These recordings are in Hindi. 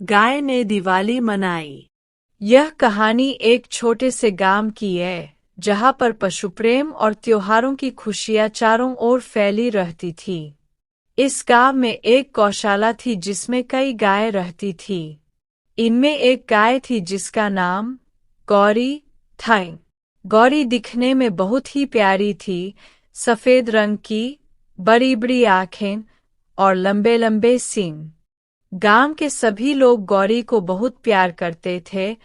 गाय ने दिवाली मनाई। यह कहानी एक छोटे से गांव की है, जहां पर पशु प्रेम और त्योहारों की खुशियां चारों ओर फैली रहती थी। इस गांव में एक गौशाला थी जिसमें कई गायें रहती थी। इनमें एक गाय थी जिसका नाम गौरी था। गौरी दिखने में बहुत ही प्यारी थी, सफेद रंग की, बड़ी बड़ी आंखें और लंबे लंबे सींग। गांव के सभी लोग गौरी को बहुत प्यार करते थे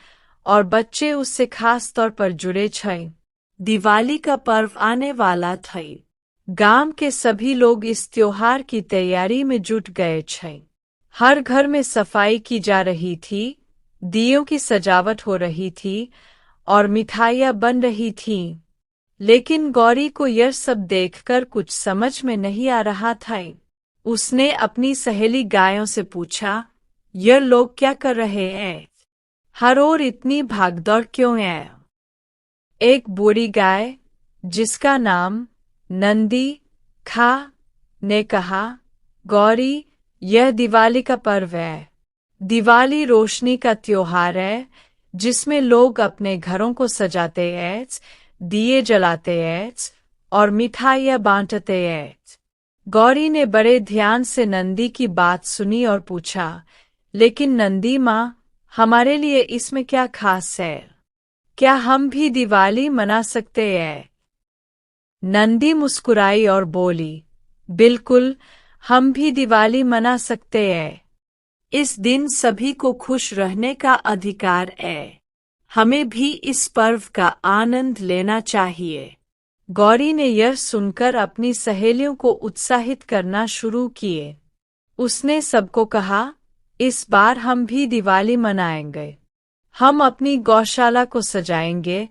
और बच्चे उससे खास तौर पर जुड़े थे। दिवाली का पर्व आने वाला था। गांव के सभी लोग इस त्योहार की तैयारी में जुट गए थे। हर घर में सफाई की जा रही थी, दियों की सजावट हो रही थी और मिठाइयाँ बन रही थीं। लेकिन गौरी को यह सब देखकर कुछ समझ में नहीं आ रहा था। उसने अपनी सहेली गायों से पूछा, यह लोग क्या कर रहे हैं? हर ओर इतनी भागदौड़ क्यों है? एक बूढ़ी गाय, जिसका नाम नंदी था, ने कहा, गौरी, यह दिवाली का पर्व है। दिवाली रोशनी का त्योहार है, जिसमें लोग अपने घरों को सजाते हैं, दिए जलाते हैं और मिठाइयाँ बांटते हैं। गौरी ने बड़े ध्यान से नंदी की बात सुनी और पूछा, लेकिन नंदी माँ, हमारे लिए इसमें क्या खास है? क्या हम भी दिवाली मना सकते हैं? नंदी मुस्कुराई और बोली, बिल्कुल, हम भी दिवाली मना सकते हैं। इस दिन सभी को खुश रहने का अधिकार है। हमें भी इस पर्व का आनंद लेना चाहिए। गौरी ने यह सुनकर अपनी सहेलियों को उत्साहित करना शुरू किए। उसने सबको कहा, इस बार हम भी दिवाली मनाएंगे। हम अपनी गौशाला को सजाएंगे,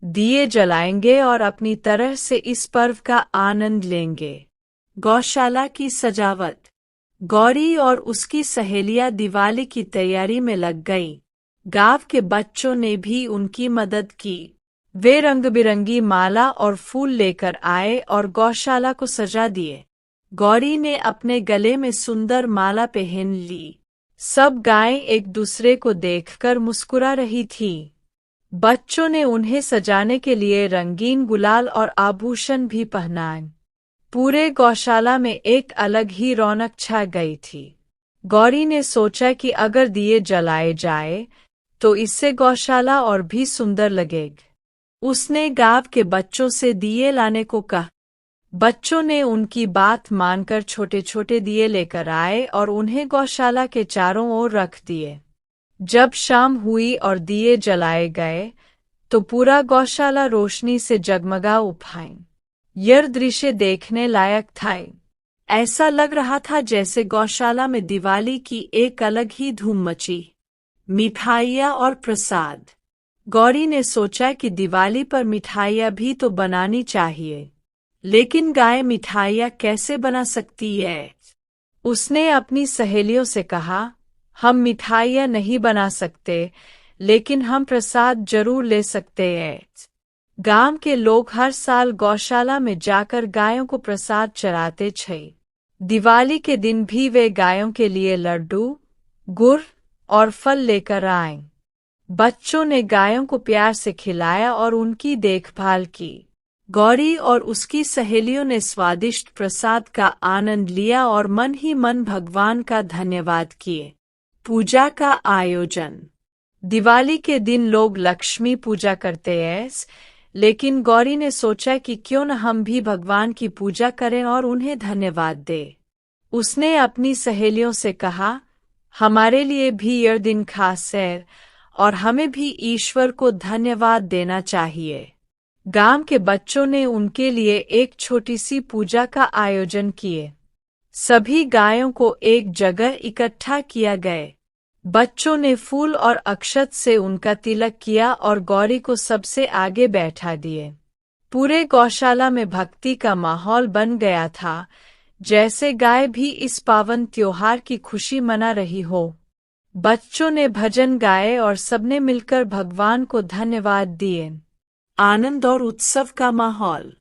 दिए जलाएंगे और अपनी तरह से इस पर्व का आनंद लेंगे। गौशाला की सजावट। गौरी और उसकी सहेलियां दिवाली की तैयारी में लग गईं। गांव के बच्चों ने भी उनकी मदद की। वे रंग बिरंगी माला और फूल लेकर आए और गौशाला को सजा दिए। गौरी ने अपने गले में सुंदर माला पहन ली। सब गायें एक दूसरे को देखकर मुस्कुरा रही थीं। बच्चों ने उन्हें सजाने के लिए रंगीन गुलाल और आभूषण भी पहनाए। पूरे गौशाला में एक अलग ही रौनक छा गई थी। गौरी ने सोचा कि अगर दिए जलाए जाए तो इससे गौशाला और भी सुंदर लगेगी। उसने गांव के बच्चों से दिए लाने को कहा। बच्चों ने उनकी बात मानकर छोटे छोटे दिए लेकर आए और उन्हें गौशाला के चारों ओर रख दिए। जब शाम हुई और दिए जलाए गए तो पूरा गौशाला रोशनी से जगमगा उठा। यह दृश्य देखने लायक था। ऐसा लग रहा था जैसे गौशाला में दिवाली की एक अलग ही धूम मची। मिठाइयाँ और प्रसाद। गौरी ने सोचा कि दिवाली पर मिठाइयाँ भी तो बनानी चाहिए, लेकिन गाय मिठाइयाँ कैसे बना सकती है? उसने अपनी सहेलियों से कहा, हम मिठाइयाँ नहीं बना सकते, लेकिन हम प्रसाद जरूर ले सकते हैं। गांव के लोग हर साल गौशाला में जाकर गायों को प्रसाद चढ़ाते थे। दिवाली के दिन भी वे गायों के लिए लड्डू, गुड़ और फल लेकर आए। बच्चों ने गायों को प्यार से खिलाया और उनकी देखभाल की। गौरी और उसकी सहेलियों ने स्वादिष्ट प्रसाद का आनंद लिया और मन ही मन भगवान का धन्यवाद किए। पूजा का आयोजन। दिवाली के दिन लोग लक्ष्मी पूजा करते हैं, लेकिन गौरी ने सोचा कि क्यों न हम भी भगवान की पूजा करें और उन्हें धन्यवाद दें। उसने अपनी सहेलियों से कहा, हमारे लिए भी यह दिन खास है और हमें भी ईश्वर को धन्यवाद देना चाहिए। गांव के बच्चों ने उनके लिए एक छोटी सी पूजा का आयोजन किए। सभी गायों को एक जगह इकट्ठा किया गया। बच्चों ने फूल और अक्षत से उनका तिलक किया और गौरी को सबसे आगे बैठा दिए। पूरे गौशाला में भक्ति का माहौल बन गया था, जैसे गाय भी इस पावन त्योहार की खुशी मना रही हो। बच्चों ने भजन गाए और सबने मिलकर भगवान को धन्यवाद दिए। आनंद और उत्सव का माहौल।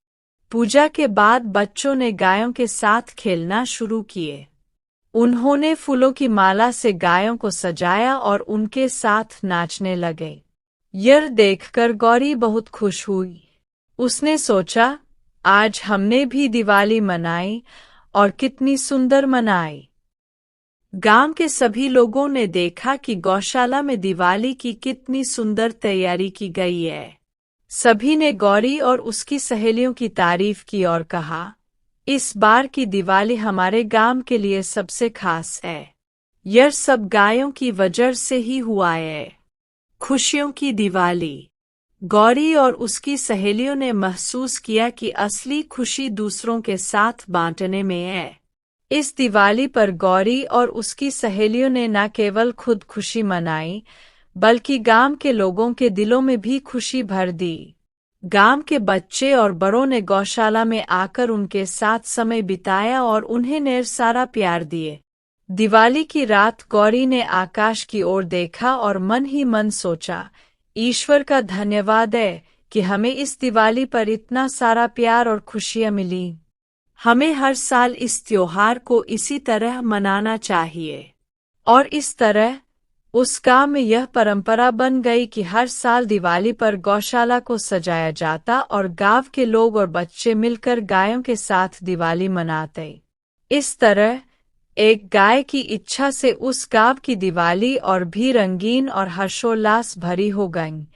पूजा के बाद बच्चों ने गायों के साथ खेलना शुरू किए। उन्होंने फूलों की माला से गायों को सजाया और उनके साथ नाचने लगे। यह देखकर गौरी बहुत खुश हुई। उसने सोचा, आज हमने भी दिवाली मनाई और कितनी सुंदर मनाई। गांव के सभी लोगों ने देखा कि गौशाला में दिवाली की कितनी सुंदर तैयारी की गई है। सभी ने गौरी और उसकी सहेलियों की तारीफ की और कहा, इस बार की दिवाली हमारे गांव के लिए सबसे खास है। यह सब गायों की वजह से ही हुआ है। खुशियों की दिवाली। गौरी और उसकी सहेलियों ने महसूस किया कि असली खुशी दूसरों के साथ बांटने में है। इस दिवाली पर गौरी और उसकी सहेलियों ने न केवल खुद खुशी मनाई, बल्कि गांव के लोगों के दिलों में भी खुशी भर दी। गांव के बच्चे और बड़ों ने गौशाला में आकर उनके साथ समय बिताया और उन्हें ढेर सारा प्यार दिए। दिवाली की रात गौरी ने आकाश की ओर देखा और मन ही मन सोचा, ईश्वर का धन्यवाद है कि हमें इस दिवाली पर इतना सारा प्यार और खुशियां मिली। हमें हर साल इस त्योहार को इसी तरह मनाना चाहिए। और इस तरह उस गांव में यह परंपरा बन गई कि हर साल दिवाली पर गौशाला को सजाया जाता और गांव के लोग और बच्चे मिलकर गायों के साथ दिवाली मनाते। इस तरह एक गाय की इच्छा से उस गांव की दिवाली और भी रंगीन और हर्षोल्लास भरी हो गई।